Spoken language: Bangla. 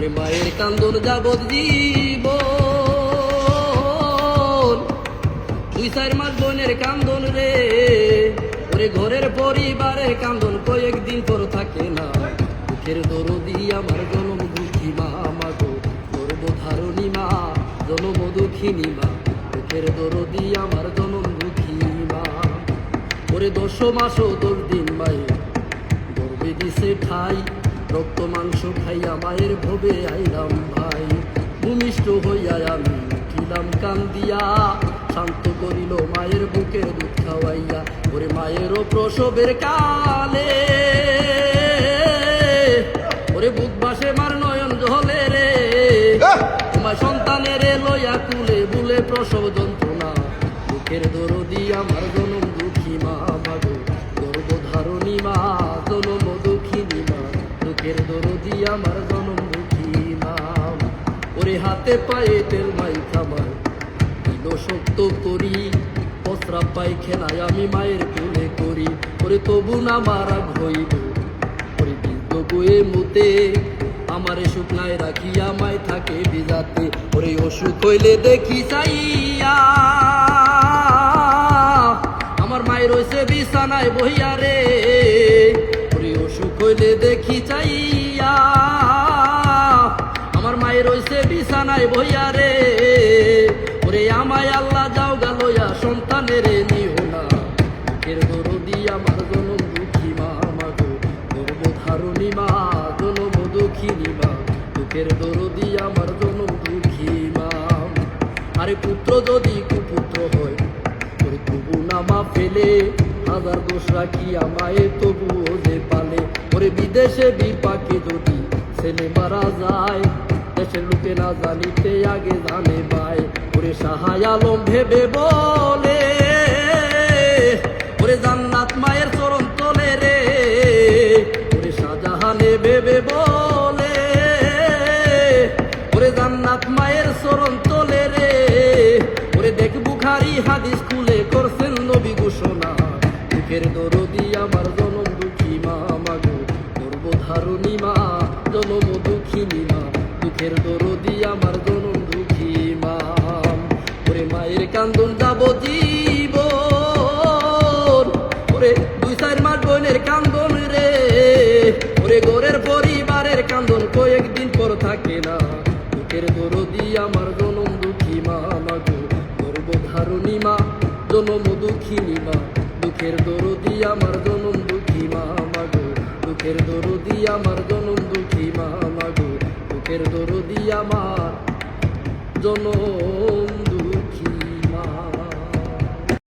ওরে মায়ের কান্দন যাবজ্জীবন, 2-4 মাস বোনের কান্দন রে। ওরে ঘরের পরিবারের কান্দন কয়েকদিন পর থাকে না। দুঃখের দরদি আমার জনম দুঃখী মা, মাগো গর্ভধারণী মা, জনম দুঃখিনী মা। দুঃখের দরদি আমার জনম দুঃখী মা। ওরে 10 মাস 10 দিন মায়ে গর্বে দিছে ঠাই, রক্ত মাংস খাইয়া মায়ের ভবে আইলাম ভাই। ভূমিষ্ঠ হইয়া আমি উঠিলাম কান্দিয়া, শান্ত করিল মায়ের বুকের দুধ খাওয়াইয়া। ওরে মায়েরও প্রসবের কালে, ওরে বুক বাসে মার নয়ন জলে রে। তোমার সন্তানের লইয়া কুলে বুলে প্রসব যন্ত্রণা। বুকের দরদি আমার জনম দুঃখী মা, মাগো গর্ভধারণী মা, জনম দুঃখিনী মা। বুকের দরদি আমার জনম দুঃখী মা। ওরে হাতে পায়ে তেল মাইখা মার দিল শক্ত করি, প্রস্রাব পায়খানায় আমি মায়ের কোলে করি। ওরে তবু না মারা হইল, ওরে বৃদ্ধ বয়ে মুতে আমারে শুকনায় রাখিয়া মায় থাকে ভিজাতে। ওরে অসুখ হইলে দেখি চাইয়া আমার মায়ের রয়েছে বিছানায় বহিয়া রে। ওরে অসুখ হইলে দেখি চাইয়া আমার মায়ের রয়েছে বিছানায় বহিয়া রে। ওরে আমায় আল্লাহ যাও গালয়া সন্তানের নিও না। বুকের দরদি আমার জনম দুঃখী মা, মাগো গর্ভধারণী মা, জনম দুঃখিনী মা। বুকের দরদি আমার জনম দুঃখী মা। আরে পুত্র যদি কুপুত্র হয়, ওরে তবু না মা ফেলে, হাজার দোষ রাখিয়া মায়ে তবুও যে পালে। ওরে বিদেশে বিপাকে যদি ছেলে মারা যায়, দেশের লোকে না জানিতে আগে জানে ভাই। ওরে সাহায় আলম ভেবে বলে, ওরে জান্নাত মায়ের চরণ তলে রে। ওরে শাহজাহানে ভেবে বলে, ওরে জান্নাত মায়ের চরণ তলে রে। ওরে দেখ বুখারী হাদিস খুলে করছেন নবী ঘোষণা। বুকের দরদি আমার জনম দুঃখী মা, মাগো গর্ভধারণী মা, জনম দুঃখিনী মা। দুঃখের দরদি আমার জনম দুঃখী মা। ওরে মায়ের কান্দন যাবজ্জীবন, ওরে 2-4 মাস বোনের কান্দন রে। ওরে ঘরের পরিবারের কান্দন কয়েকদিন পর থাকে না। দুঃখের দরদি আমার জনম দুঃখী মা, মাগো গর্ভধারণী মা, জনম দুঃখিনী মা। দুঃখের দরদি আমার জনম দুঃখী মা, মাগো দুঃখের দরদি আমার জনম দুঃখী মা, মাগো দুঃখের দরদি আমার জনম